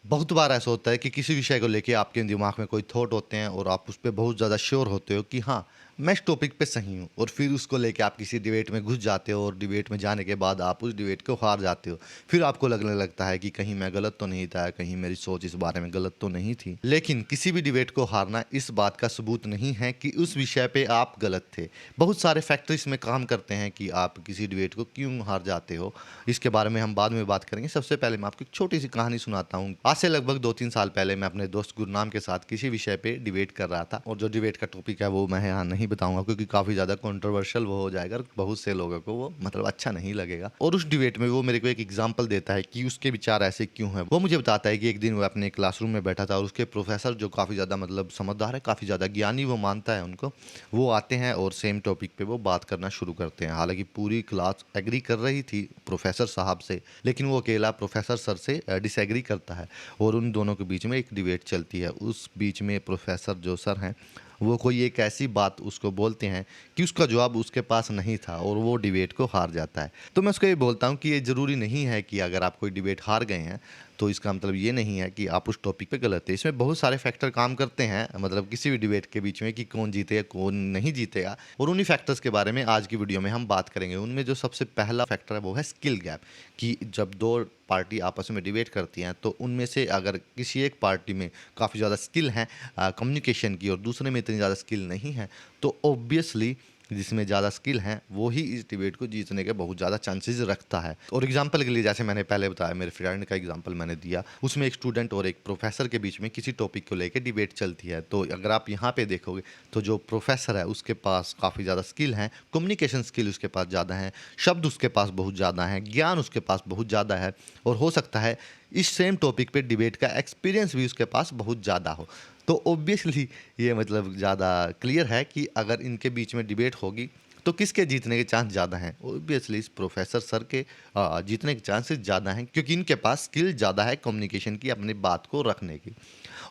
बहुत बार ऐसा होता है कि किसी विषय को लेके आपके दिमाग में कोई थॉट होते हैं और आप उस पे बहुत ज़्यादा श्योर होते हो कि हाँ, मैं इस टॉपिक पे सही हूँ, और फिर उसको लेके आप किसी डिबेट में घुस जाते हो और डिबेट में जाने के बाद आप उस डिबेट को हार जाते हो। फिर आपको लगने लगता है कि कहीं मैं गलत तो नहीं था, कहीं मेरी सोच इस बारे में गलत तो नहीं थी। लेकिन किसी भी डिबेट को हारना इस बात का सबूत नहीं है कि उस विषय पे आप गलत थे। बहुत सारे फैक्टर इसमें काम करते हैं कि आप किसी डिबेट को क्यों हार जाते हो। इसके बारे में हम बाद में बात करेंगे। सबसे पहले मैं आपको एक छोटी सी कहानी सुनाता हूँ। आज से लगभग 2-3 साल पहले मैं अपने दोस्त गुरनाम के साथ किसी विषय पे डिबेट कर रहा था, और जो डिबेट का टॉपिक है वो मैं यहाँ नहीं बताऊंगा क्योंकि काफ़ी ज़्यादा कंट्रोवर्शियल वो हो जाएगा और बहुत से लोगों को वो मतलब अच्छा नहीं लगेगा। और उस डिबेट में वो मेरे को एक एग्जाम्पल देता है कि उसके विचार ऐसे क्यों हैं। वो मुझे बताता है कि एक दिन वो अपने क्लासरूम में बैठा था और उसके प्रोफेसर जो काफ़ी ज़्यादा मतलब समझदार है, काफ़ी ज़्यादा ज्ञानी वो मानता है उनको, वो आते हैं और सेम टॉपिक पे वो बात करना शुरू करते हैं। हालांकि पूरी क्लास एग्री कर रही थी प्रोफेसर साहब से, लेकिन वो अकेला प्रोफेसर सर से डिसएग्री करता है और उन दोनों के बीच में एक डिबेट चलती है। उस बीच में प्रोफेसर जो सर हैं, वो कोई एक ऐसी बात उसको बोलते हैं कि उसका जवाब उसके पास नहीं था और वो डिबेट को हार जाता है। तो मैं उसको ये बोलता हूँ कि ये ज़रूरी नहीं है कि अगर आप कोई डिबेट हार गए हैं तो इसका मतलब ये नहीं है कि आप उस टॉपिक पे गलत है। इसमें बहुत सारे फैक्टर काम करते हैं मतलब किसी भी डिबेट के बीच में कि कौन जीतेगा कौन नहीं जीतेगा, और उन्हीं फैक्टर्स के बारे में आज की वीडियो में हम बात करेंगे। उनमें जो सबसे पहला फैक्टर है वो है स्किल गैप, कि जब दो पार्टी आपस में डिबेट करती हैं तो उनमें से अगर किसी एक पार्टी में काफ़ी ज़्यादा स्किल हैं कम्युनिकेशन की और दूसरे में इतनी ज़्यादा स्किल नहीं है, तो ऑब्वियसली जिसमें ज़्यादा स्किल हैं वो ही इस डिबेट को जीतने के बहुत ज़्यादा चांसेस रखता है। और एग्जांपल के लिए जैसे मैंने पहले बताया, मेरे फ्रेंड का एग्जांपल मैंने दिया, उसमें एक स्टूडेंट और एक प्रोफेसर के बीच में किसी टॉपिक को लेकर डिबेट चलती है। तो अगर आप यहाँ पे देखोगे तो जो प्रोफेसर है उसके पास काफ़ी ज़्यादा स्किल हैं, कम्युनिकेशन स्किल उसके पास ज़्यादा हैं, शब्द उसके पास बहुत ज़्यादा हैं, ज्ञान उसके पास बहुत ज़्यादा है, और हो सकता है इस सेम टॉपिक पे डिबेट का एक्सपीरियंस भी उसके पास बहुत ज़्यादा हो। तो ऑब्वियसली ये मतलब ज़्यादा क्लियर है कि अगर इनके बीच में डिबेट होगी तो किसके जीतने के चांस ज़्यादा हैं। ऑब्वियसली इस प्रोफेसर सर के जीतने के चांसेस ज़्यादा हैं क्योंकि इनके पास स्किल ज़्यादा है कम्युनिकेशन की, अपनी बात को रखने की।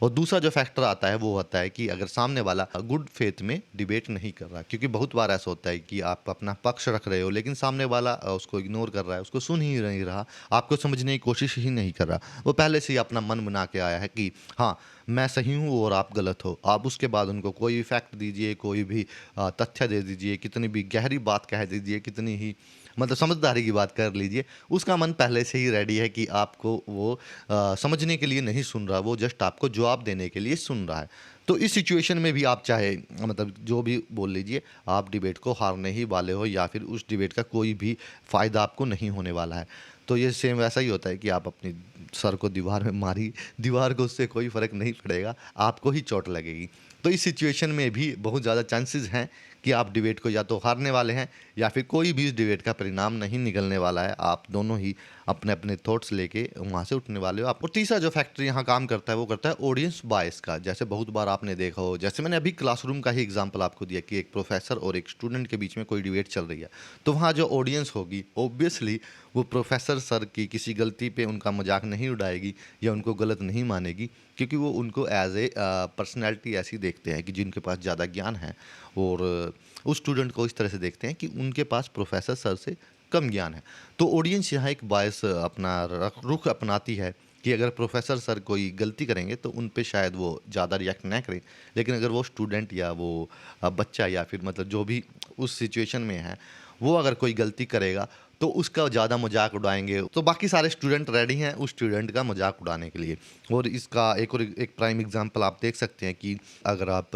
और दूसरा जो फैक्टर आता है वो होता है कि अगर सामने वाला गुड फेथ में डिबेट नहीं कर रहा, क्योंकि बहुत बार ऐसा होता है कि आप अपना पक्ष रख रहे हो लेकिन सामने वाला उसको इग्नोर कर रहा है, उसको सुन ही नहीं रहा, आपको समझने की कोशिश ही नहीं कर रहा। वो पहले से ही अपना मन बना के आया है कि हाँ, मैं सही हूँ और आप गलत हो। आप उसके बाद उनको कोई भी फैक्ट दीजिए, कोई भी तथ्य दे दीजिए, कितनी भी गहरी बात कह दीजिए, कितनी ही मतलब समझदारी की बात कर लीजिए, उसका मन पहले से ही रेडी है कि आपको वो समझने के लिए नहीं सुन रहा, वो जस्ट आपको जवाब देने के लिए सुन रहा है। तो इस सिचुएशन में भी आप चाहे मतलब जो भी बोल लीजिए, आप डिबेट को हारने ही वाले हो या फिर उस डिबेट का कोई भी फ़ायदा आपको नहीं होने वाला है। तो ये सेम वैसा ही होता है कि आप अपनी सर को दीवार में मारी, दीवार को उससे कोई फ़र्क नहीं पड़ेगा, आपको ही चोट लगेगी। तो इस सिचुएशन में भी बहुत ज़्यादा चांसेस हैं कि आप डिबेट को या तो हारने वाले हैं या फिर कोई भी इस डिबेट का परिणाम नहीं निकलने वाला है। आप दोनों ही अपने-अपने थॉट्स लेके वहाँ से उठने वाले हो। आप और तीसरा जो फैक्टर यहाँ काम करता है वो करता है ऑडियंस बायस का। जैसे बहुत बार आपने देखा हो, जैसे मैंने अभी क्लासरूम का ही एग्ज़ाम्पल आपको दिया कि एक प्रोफ़ेसर और एक स्टूडेंट के बीच में कोई डिबेट चल रही है। तो वहाँ जो ऑडियंस होगी ऑब्वियसली वो प्रोफ़ेसर सर की किसी गलती पे उनका मज़ाक नहीं उड़ाएगी या उनको गलत नहीं मानेगी, क्योंकि वो उनको एज़ ए पर्सनैलिटी ऐसी देखते हैं कि जिनके पास ज़्यादा ज्ञान है, और उस स्टूडेंट को इस तरह से देखते हैं कि उनके पास प्रोफ़ेसर सर से कम ज्ञान है। तो ऑडियंस यहाँ एक बायस अपना रुख अपनाती है कि अगर प्रोफ़ेसर सर कोई गलती करेंगे तो उन पे शायद वो ज़्यादा रिएक्ट ना करें। लेकिन अगर वो स्टूडेंट या वो बच्चा या फिर मतलब जो भी उस सिचुएशन में है, वो अगर कोई गलती करेगा तो उसका ज़्यादा मज़ाक उड़ाएँगे। तो बाकी सारे स्टूडेंट रेडी हैं उस स्टूडेंट का मज़ाक उड़ाने के लिए। और इसका एक प्राइम एग्ज़ाम्पल आप देख सकते हैं कि अगर आप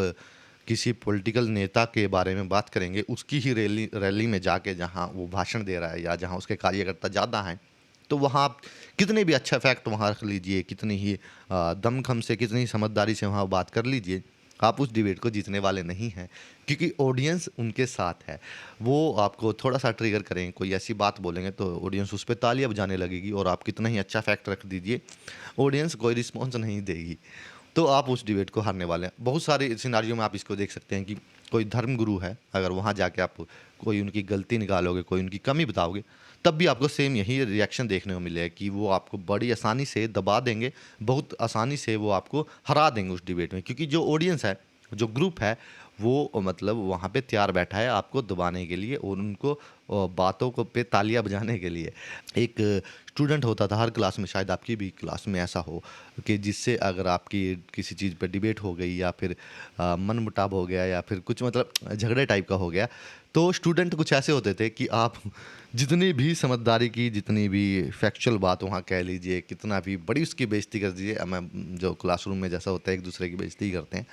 किसी पॉलिटिकल नेता के बारे में बात करेंगे, उसकी ही रैली रैली में जाके जहाँ वो भाषण दे रहा है या जहाँ उसके कार्यकर्ता ज़्यादा हैं, तो वहाँ आप कितने भी अच्छा फैक्ट वहाँ रख लीजिए, कितनी ही दमखम से, कितनी ही समझदारी से वहाँ बात कर लीजिए, आप उस डिबेट को जीतने वाले नहीं हैं, क्योंकि ऑडियंस उनके साथ है। वो आपको थोड़ा-सा ट्रिगर करेंगे, कोई ऐसी बात बोलेंगे तो ऑडियंस उस पे तालियाँ बजाने लगेगी, और आप कितना ही अच्छा फैक्ट रख दीजिए, ऑडियंस कोई रिस्पॉन्स नहीं देगी। तो आप उस डिबेट को हारने वाले हैं। बहुत सारे सिनेरियो में आप इसको देख सकते हैं कि कोई धर्म गुरु है, अगर वहाँ जाके आप कोई उनकी गलती निकालोगे, कोई उनकी कमी बताओगे, तब भी आपको सेम यही रिएक्शन देखने को मिलेगा कि वो आपको बड़ी आसानी से दबा देंगे, बहुत आसानी से वो आपको हरा देंगे उस डिबेट में। क्योंकि जो ऑडियंस है, जो ग्रुप है, वो मतलब वहाँ पे तैयार बैठा है आपको दबाने के लिए और उनको बातों को पे तालियाँ बजाने के लिए। एक स्टूडेंट होता था हर क्लास में, शायद आपकी भी क्लास में ऐसा हो, कि जिससे अगर आपकी किसी चीज़ पे डिबेट हो गई या फिर मनमुटाव हो गया या फिर कुछ मतलब झगड़े टाइप का हो गया, तो स्टूडेंट कुछ ऐसे होते थे कि आप जितनी भी समझदारी की, जितनी भी फैक्चुअल बात वहाँ कह लीजिए, कितना भी बड़ी उसकी बेइज़्ती कर दीजिए, मैं जो क्लासरूम में जैसा होता है एक दूसरे की बेइज़्ती ही करते हैं,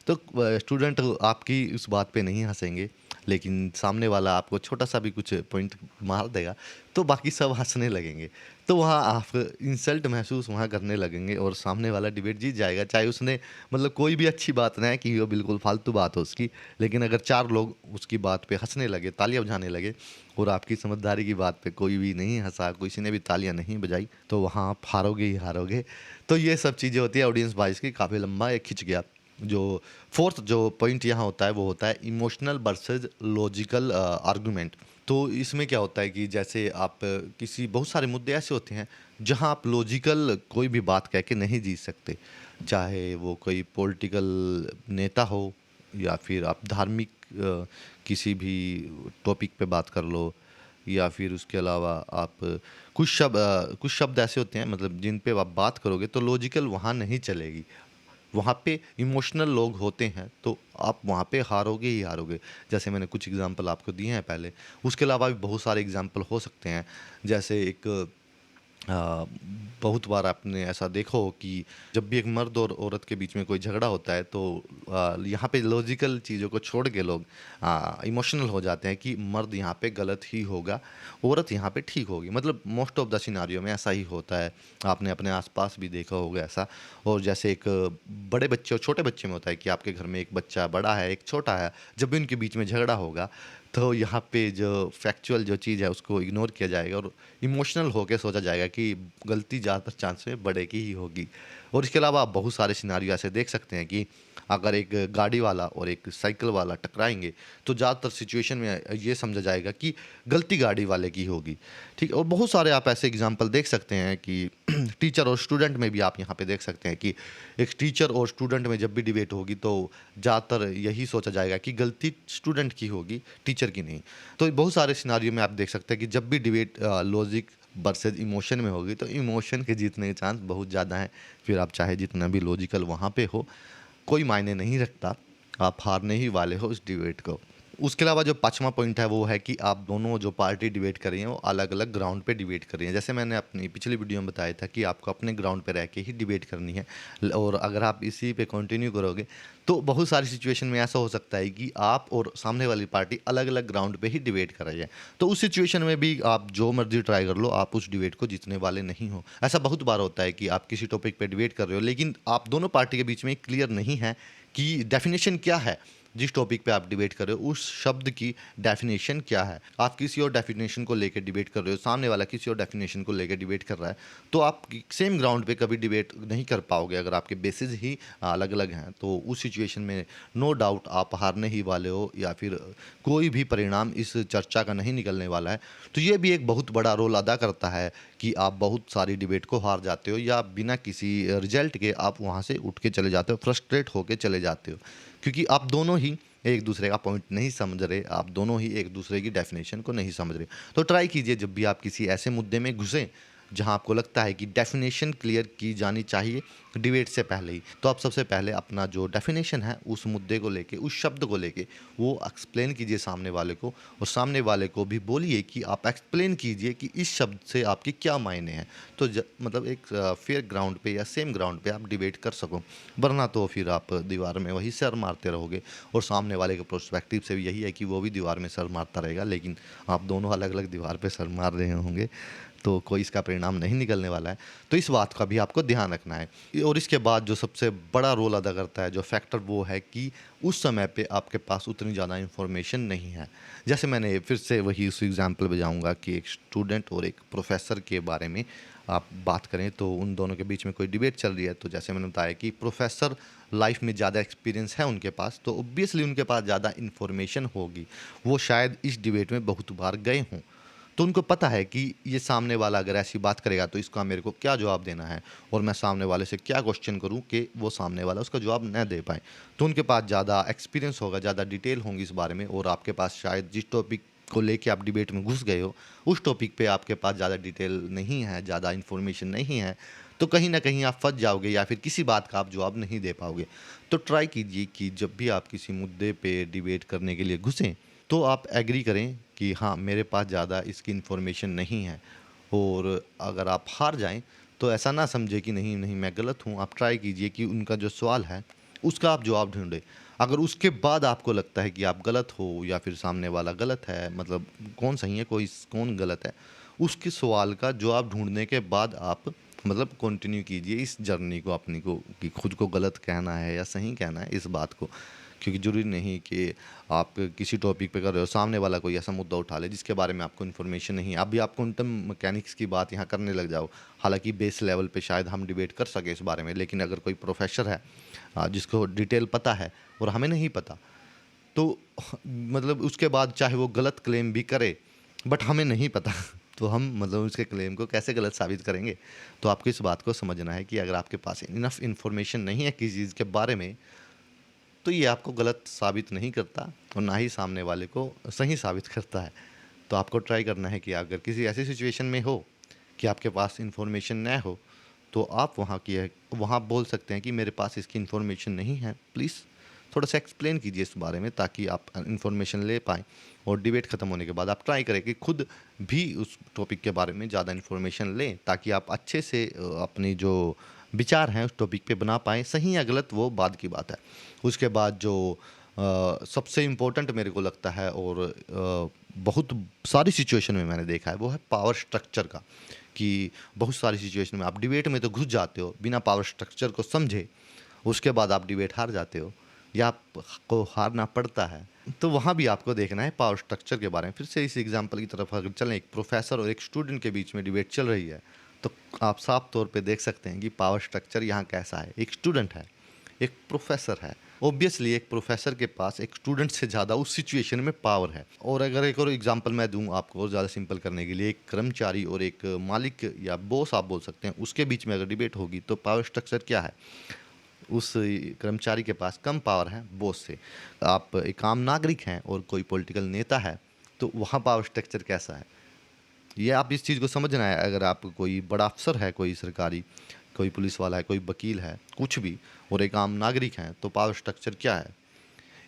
तो स्टूडेंट आपकी उस बात पे नहीं हँसेंगे, लेकिन सामने वाला आपको छोटा-सा भी कुछ पॉइंट मार देगा, तो बाकी सब हँसने लगेंगे। तो वहाँ आप इंसल्ट महसूस वहाँ करने लगेंगे और सामने वाला डिबेट जीत जाएगा, चाहे उसने मतलब कोई भी अच्छी बात ना है कि वो बिल्कुल फालतू बात हो उसकी, लेकिन अगर 4 लोग उसकी बात पे हँसने लगे, तालियाँ बजाने लगे और आपकी समझदारी की बात पे कोई भी नहीं हँसा, किसी ने भी तालियाँ नहीं बजाई, तो वहाँ आप हारोगे ही हारोगे। तो ये सब चीज़ें होती है ऑडियंस वॉइस की, काफ़ी लंबा ये खिंच गया। जो फोर्थ जो पॉइंट यहाँ होता है वो होता है इमोशनल वर्सेस लॉजिकल आर्गुमेंट। तो इसमें क्या होता है कि जैसे आप किसी बहुत सारे मुद्दे ऐसे होते हैं जहाँ आप लॉजिकल कोई भी बात कह के नहीं जीत सकते, चाहे वो कोई पॉलिटिकल नेता हो या फिर आप धार्मिक किसी भी टॉपिक पे बात कर लो, या फिर उसके अलावा आप कुछ शब्द ऐसे होते हैं मतलब जिन पे आप बात करोगे तो लॉजिकल वहाँ नहीं चलेगी, वहाँ पे इमोशनल लोग होते हैं, तो आप वहाँ पे हारोगे ही हारोगे। जैसे मैंने कुछ एग्ज़ाम्पल आपको दिए हैं पहले, उसके अलावा भी बहुत सारे एग्ज़ाम्पल हो सकते हैं। जैसे एक अ, बहुत बार आपने ऐसा देखा हो कि जब भी एक मर्द और औरत के बीच में कोई झगड़ा होता है तो यहाँ पे लॉजिकल चीज़ों को छोड़ के लोग इमोशनल हो जाते हैं कि मर्द यहाँ पे गलत ही होगा, औरत यहाँ पे ठीक होगी। मतलब मोस्ट ऑफ द सिनारियो में ऐसा ही होता है। आपने अपने आसपास भी देखा होगा ऐसा। और जैसे एक बड़े बच्चे और छोटे बच्चे में होता है कि आपके घर में एक बच्चा बड़ा है, एक छोटा है, जब भी उनके बीच में झगड़ा होगा तो यहाँ पे जो फैक्चुअल जो चीज़ है उसको इग्नोर किया जाएगा और इमोशनल होके सोचा जाएगा कि गलती ज़्यादातर चांस में बड़े की ही होगी। और इसके अलावा आप बहुत सारे सिनारियो ऐसे देख सकते हैं कि अगर एक गाड़ी वाला और एक साइकिल वाला टकराएँगे, तो ज़्यादातर सिचुएशन में ये समझा जाएगा कि गलती गाड़ी वाले की होगी, ठीक है? और बहुत सारे आप ऐसे एग्ज़ाम्पल देख सकते हैं कि टीचर और स्टूडेंट में भी आप यहाँ पे देख सकते हैं कि एक टीचर और स्टूडेंट में जब भी डिबेट होगी, तो ज़्यादातर यही सोचा जाएगा कि गलती स्टूडेंट की होगी, टीचर की नहीं। तो बहुत सारे सिनारियो में आप देख सकते हैं कि जब भी डिबेट लॉजिक वर्सेस इमोशन में होगी, तो इमोशन के जीतने के चांस बहुत ज़्यादा हैं। फिर आप चाहे जितना भी लॉजिकल वहाँ पे हो, कोई मायने नहीं रखता, आप हारने ही वाले हो इस डिबेट को। उसके अलावा जो 5वां पॉइंट है वो है कि आप दोनों जो पार्टी डिबेट कर रही हैं वो अलग-अलग ग्राउंड पे डिबेट कर रही हैं। जैसे मैंने अपनी पिछली वीडियो में बताया था कि आपको अपने ग्राउंड पे रह के ही डिबेट करनी है और अगर आप इसी पे कंटिन्यू करोगे तो बहुत सारी सिचुएशन में ऐसा हो सकता है कि आप और सामने वाली पार्टी अलग-अलग ग्राउंड पे ही डिबेट कर रही है। तो उस सिचुएशन में भी आप जो मर्ज़ी ट्राई कर लो, आप उस डिबेट को जीतने वाले नहीं हो। ऐसा बहुत बार होता है कि आप किसी टॉपिक पे डिबेट कर रहे हो लेकिन आप दोनों पार्टी के बीच में क्लियर नहीं है कि डेफिनेशन क्या है? जिस टॉपिक पे आप डिबेट कर रहे हो, उस शब्द की डेफिनेशन क्या है? आप किसी और डेफिनेशन को लेके डिबेट कर रहे हो, सामने वाला किसी और डेफिनेशन को लेके डिबेट कर रहा है, तो आप सेम ग्राउंड पे कभी डिबेट नहीं कर पाओगे अगर आपके बेसिस ही अलग-अलग हैं। तो उस सिचुएशन में नो डाउट आप हारने ही वाले हो या फिर कोई भी परिणाम इस चर्चा का नहीं निकलने वाला है। तो ये भी एक बहुत बड़ा रोल अदा करता है कि आप बहुत सारी डिबेट को हार जाते हो या बिना किसी रिजल्ट के आप वहाँ से उठ के चले जाते हो, फ्रस्ट्रेट होके चले जाते हो। क्योंकि आप दोनों ही एक दूसरे का पॉइंट नहीं समझ रहे, आप दोनों ही एक दूसरे की डेफिनेशन को नहीं समझ रहे। तो ट्राई कीजिए जब भी आप किसी ऐसे मुद्दे में घुसें, जहाँ आपको लगता है कि डेफिनेशन क्लियर की जानी चाहिए डिबेट से पहले ही, तो आप सबसे पहले अपना जो डेफिनेशन है उस मुद्दे को लेके, उस शब्द को लेके वो एक्सप्लेन कीजिए सामने वाले को और सामने वाले को भी बोलिए कि आप एक्सप्लेन कीजिए कि इस शब्द से आपके क्या मायने हैं। तो मतलब एक फेयर ग्राउंड पे या सेम ग्राउंड पे आप डिबेट कर सको, वरना तो फिर आप दीवार में वही सर मारते रहोगे और सामने वाले के प्रोस्पेक्टिव से भी यही है कि वो भी दीवार में सर मारता रहेगा, लेकिन आप दोनों अलग अलग दीवार पे सर मार रहे होंगे, तो कोई इसका परिणाम नहीं निकलने वाला है। तो इस बात का भी आपको ध्यान रखना है। और इसके बाद जो सबसे बड़ा रोल अदा करता है जो फैक्टर, वो है कि उस समय पे आपके पास उतनी ज़्यादा इन्फॉर्मेशन नहीं है। जैसे मैंने फिर से वही उस एग्जांपल पे जाऊँगा कि एक स्टूडेंट और एक प्रोफ़ेसर के बारे में आप बात करें, तो उन दोनों के बीच में कोई डिबेट चल रही है, तो जैसे मैंने बताया कि प्रोफ़ेसर लाइफ़ में ज़्यादा एक्सपीरियंस है उनके पास, तो ऑब्वियसली उनके पास ज़्यादा इन्फॉर्मेशन होगी। वो शायद इस डिबेट में बहुत बार गए हों। तो उनको पता है कि ये सामने वाला अगर ऐसी बात करेगा तो इसका मेरे को क्या जवाब देना है और मैं सामने वाले से क्या क्वेश्चन करूँ कि वो सामने वाला उसका जवाब न दे पाए। तो उनके पास ज़्यादा एक्सपीरियंस होगा, ज़्यादा डिटेल होंगी इस बारे में, और आपके पास शायद जिस टॉपिक को लेके आप डिबेट में घुस गए हो, उस टॉपिक पे आपके पास ज़्यादा डिटेल नहीं है, ज़्यादा इन्फॉर्मेशन नहीं है, तो कहीं न कहीं आप फँस जाओगे या फिर किसी बात का आप जवाब नहीं दे पाओगे। तो ट्राई कीजिए कि जब भी आप किसी मुद्दे पे डिबेट करने के लिए घुसें, तो आप एग्री करें कि हाँ, मेरे पास ज़्यादा इसकी इन्फॉर्मेशन नहीं है। और अगर आप हार जाएँ, तो ऐसा ना समझें कि नहीं, नहीं मैं गलत हूँ। आप ट्राई कीजिए कि उनका जो सवाल है, उसका आप जवाब ढूँढें। अगर उसके बाद आपको लगता है कि आप गलत हो या फिर सामने वाला गलत है, मतलब कौन सही है, कौन गलत है, उसके सवाल का जवाब ढूँढने के बाद आप मतलब कंटिन्यू कीजिए इस जर्नी को अपनी को, कि खुद को गलत कहना है या सही कहना है इस बात को। क्योंकि ज़रूरी नहीं कि आप किसी टॉपिक पे कर रहे हो, सामने वाला कोई ऐसा मुद्दा उठा ले जिसके बारे में आपको इन्फॉर्मेशन नहीं है। अभी आप क्वांटम मैकेनिक्स की बात यहाँ करने लग जाओ, हालाँकि बेस लेवल पे शायद हम डिबेट कर सकें इस बारे में, लेकिन अगर कोई प्रोफ़ेसर है जिसको डिटेल पता है और हमें नहीं पता, तो मतलब उसके बाद चाहे वो गलत क्लेम भी करे, बट हमें नहीं पता तो हम मतलब उसके क्लेम को कैसे गलत साबित करेंगे? तो आपको इस बात को समझना है कि अगर आपके पास इनफ इन्फॉर्मेशन नहीं है किसी चीज़ के बारे में, तो ये आपको गलत साबित नहीं करता और ना ही सामने वाले को सही साबित करता है। तो आपको ट्राई करना है कि अगर किसी ऐसी सिचुएशन में हो कि आपके पास इन्फॉर्मेशन न हो, तो आप वहाँ बोल सकते हैं कि मेरे पास इसकी इन्फॉर्मेशन नहीं है, प्लीज़ थोड़ा सा एक्सप्लेन कीजिए इस बारे में, ताकि आप इन्फॉर्मेशन ले पाएँ। और डिबेट ख़त्म होने के बाद आप ट्राई करें कि खुद भी उस टॉपिक के बारे में ज़्यादा इन्फॉर्मेशन लें, ताकि आप अच्छे से अपनी जो विचार हैं उस टॉपिक पे बना पाएँ। सही या गलत वो बाद की बात है। उसके बाद जो सबसे इम्पोर्टेंट मेरे को लगता है, और बहुत सारी सिचुएशन में मैंने देखा है, वो है पावर स्ट्रक्चर का। कि बहुत सारी सिचुएशन में आप डिबेट में तो घुस जाते हो बिना पावर स्ट्रक्चर को समझे, उसके बाद आप डिबेट हार जाते हो या आपको हारना पड़ता है। तो वहाँ भी आपको देखना है पावर स्ट्रक्चर के बारे में। फिर से इस एग्जांपल की तरफ अगर चलें, एक प्रोफेसर और एक स्टूडेंट के बीच में डिबेट चल रही है, तो आप साफ तौर पे देख सकते हैं कि पावर स्ट्रक्चर यहाँ कैसा है। एक स्टूडेंट है, एक प्रोफेसर है। ऑब्वियसली एक प्रोफेसर के पास एक स्टूडेंट से ज़्यादा उस सिचुएशन में पावर है। और अगर एक और एग्जांपल मैं दूँ आपको और ज़्यादा सिंपल करने के लिए, एक कर्मचारी और एक मालिक या बॉस आप बोल सकते हैं, उसके बीच में अगर डिबेट होगी, तो पावर स्ट्रक्चर क्या है? उस कर्मचारी के पास कम पावर है बॉस से। आप एक आम नागरिक हैं और कोई पॉलिटिकल नेता है, तो वहाँ पावर स्ट्रक्चर कैसा है? ये आप इस चीज़ को समझना है। अगर आप कोई बड़ा अफ़सर है, कोई सरकारी, कोई पुलिस वाला है, कोई वकील है, कुछ भी, और एक आम नागरिक हैं, तो पावर स्ट्रक्चर क्या है?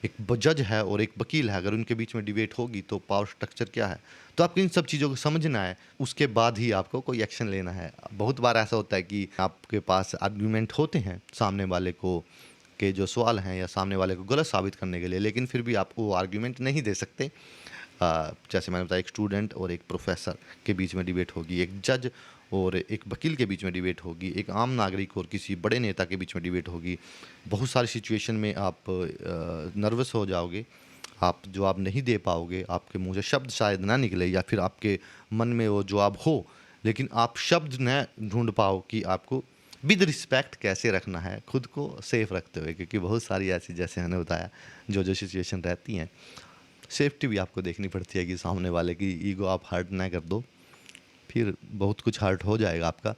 एक जज है और एक वकील है, अगर उनके बीच में डिबेट होगी तो पावर स्ट्रक्चर क्या है? तो आपको इन सब चीज़ों को समझना है, उसके बाद ही आपको कोई एक्शन लेना है। बहुत बार ऐसा होता है कि आपके पास आर्गुमेंट होते हैं सामने वाले को के जो सवाल हैं या सामने वाले को गलत साबित करने के लिए, लेकिन फिर भी आप वो आर्गुमेंट नहीं दे सकते। जैसे मैंने बताया, एक स्टूडेंट और एक प्रोफेसर के बीच में डिबेट होगी, एक जज और एक वकील के बीच में डिबेट होगी, एक आम नागरिक और किसी बड़े नेता के बीच में डिबेट होगी। बहुत सारी सिचुएशन में आप नर्वस हो जाओगे, आप जवाब नहीं दे पाओगे, आपके मुँह से शब्द शायद ना निकले, या फिर आपके मन में वो जवाब हो, लेकिन आप शब्द न ढूँढ पाओ कि आपको विद रिस्पेक्ट कैसे रखना है, खुद को सेफ रखते हुए। क्योंकि बहुत सारी ऐसी, जैसे मैंने बताया, जो सिचुएशन रहती हैं, सेफ्टी भी आपको देखनी पड़ती है कि सामने वाले की ईगो आप हर्ट ना कर दो, फिर बहुत कुछ हर्ट हो जाएगा आपका।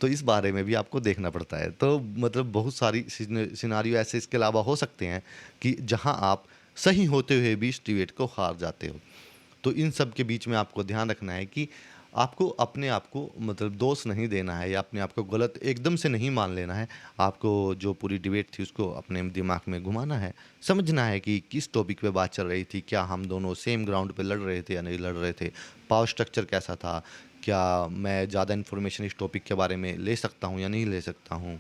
तो इस बारे में भी आपको देखना पड़ता है। तो मतलब बहुत सारी सिनारियो ऐसे इसके अलावा हो सकते हैं कि जहां आप सही होते हुए भी इस डिबेट को हार जाते हो। तो इन सब के बीच में आपको ध्यान रखना है कि आपको अपने आप को मतलब दोष नहीं देना है या अपने आप को गलत एकदम से नहीं मान लेना है। आपको जो पूरी डिबेट थी उसको अपने दिमाग में घुमाना है, समझना है कि किस टॉपिक पे बात चल रही थी, क्या हम दोनों सेम ग्राउंड पे लड़ रहे थे या नहीं लड़ रहे थे, पावर स्ट्रक्चर कैसा था, क्या मैं ज़्यादा इन्फॉर्मेशन इस टॉपिक के बारे में ले सकता हूँ या नहीं ले सकता हूँ।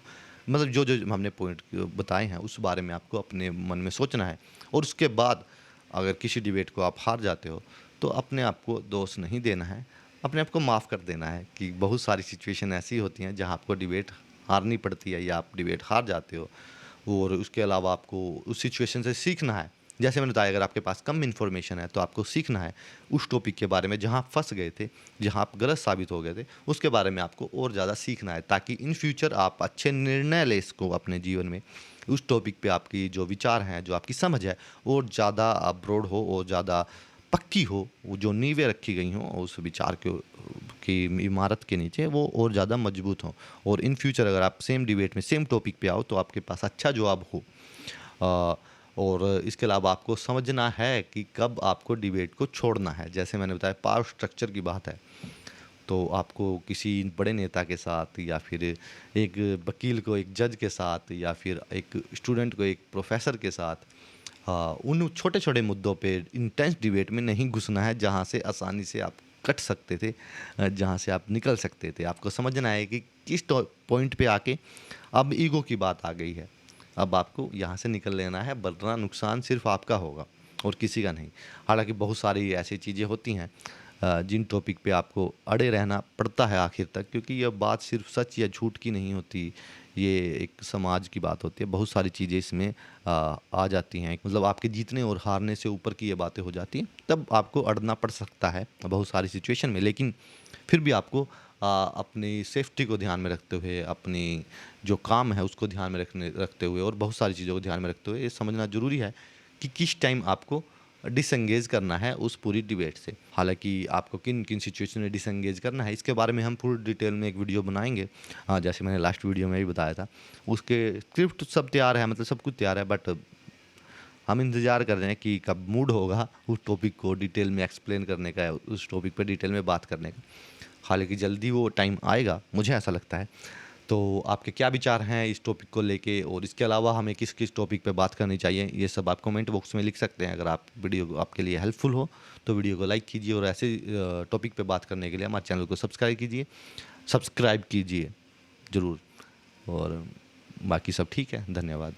मतलब जो हमने पॉइंट बताए हैं उस बारे में आपको अपने मन में सोचना है। और उसके बाद अगर किसी डिबेट को आप हार जाते हो, तो अपने आप को दोष नहीं देना है, अपने आप को माफ़ कर देना है कि बहुत सारी सिचुएशन ऐसी होती हैं जहाँ आपको डिबेट हारनी पड़ती है या आप डिबेट हार जाते हो। और उसके अलावा आपको उस सिचुएशन से सीखना है। जैसे मैंने बताया, अगर आपके पास कम इन्फॉर्मेशन है तो आपको सीखना है उस टॉपिक के बारे में जहाँ आप फंस गए थे, जहाँ आप गलत साबित हो गए थे, उसके बारे में आपको और ज़्यादा सीखना है, ताकि इन फ्यूचर आप अच्छे निर्णय ले सको अपने जीवन में। उस टॉपिक पे आपकी जो विचार हैं, जो आपकी समझ है, और ज़्यादा ब्रॉड हो और ज़्यादा पक्की हो, वो जो नींवें रखी गई हों उस विचार के की इमारत के नीचे, वो और ज़्यादा मजबूत हों। और इन फ्यूचर अगर आप सेम डिबेट में सेम टॉपिक पे आओ तो आपके पास अच्छा जवाब हो। अ, और इसके अलावा आपको समझना है कि कब आपको डिबेट को छोड़ना है। जैसे मैंने बताया, पावर स्ट्रक्चर की बात है, तो आपको किसी बड़े नेता के साथ, या फिर एक वकील को एक जज के साथ, या फिर एक स्टूडेंट को एक प्रोफेसर के साथ, उन छोटे-छोटे मुद्दों पे इंटेंस डिबेट में नहीं घुसना है, जहाँ से आसानी से आप कट सकते थे, जहाँ से आप निकल सकते थे। आपको समझना है कि किस पॉइंट पे आके अब ईगो की बात आ गई है। अब आपको यहाँ से निकल लेना है, वरना नुकसान सिर्फ आपका होगा और किसी का नहीं। हालाँकि बहुत सारी ऐसी चीज़ें होती हैं जिन टॉपिक पे आपको अड़े रहना पड़ता है आखिर तक, क्योंकि यह बात सिर्फ सच या झूठ की नहीं होती, ये एक समाज की बात होती है। बहुत सारी चीज़ें इसमें आ जाती हैं, मतलब आपके जीतने और हारने से ऊपर की ये बातें हो जाती हैं, तब आपको अड़ना पड़ सकता है बहुत सारी सिचुएशन में। लेकिन फिर भी आपको अपनी सेफ्टी को ध्यान में रखते हुए, अपनी जो काम है उसको ध्यान में रखते हुए, और बहुत सारी चीज़ों को ध्यान में रखते हुए, ये समझना ज़रूरी है कि किस टाइम आपको डिसएंगेज करना है उस पूरी डिबेट से। हालाँकि आपको किन-किन सिचुएशन में डिसएंगेज करना है, इसके बारे में हम पूरी डिटेल में एक वीडियो बनाएँगे। जैसे मैंने लास्ट वीडियो में भी बताया था, उसके स्क्रिप्ट सब तैयार है, मतलब सब कुछ तैयार है, बट हम इंतज़ार कर रहे हैं कि कब मूड होगा उस टॉपिक को डिटेल में एक्सप्लेन करने का, उस टॉपिक पे डिटेल में बात करने का। हालाँकि जल्दी वो टाइम आएगा, मुझे ऐसा लगता है। तो आपके क्या विचार हैं इस टॉपिक को लेके, और इसके अलावा हमें किस-किस टॉपिक पे बात करनी चाहिए, ये सब आप कमेंट बॉक्स में लिख सकते हैं। अगर आप वीडियो आपके लिए हेल्पफुल हो, तो वीडियो को लाइक कीजिए, और ऐसे टॉपिक पे बात करने के लिए हमारे चैनल को सब्सक्राइब कीजिए ज़रूर। और बाकी सब ठीक है, धन्यवाद।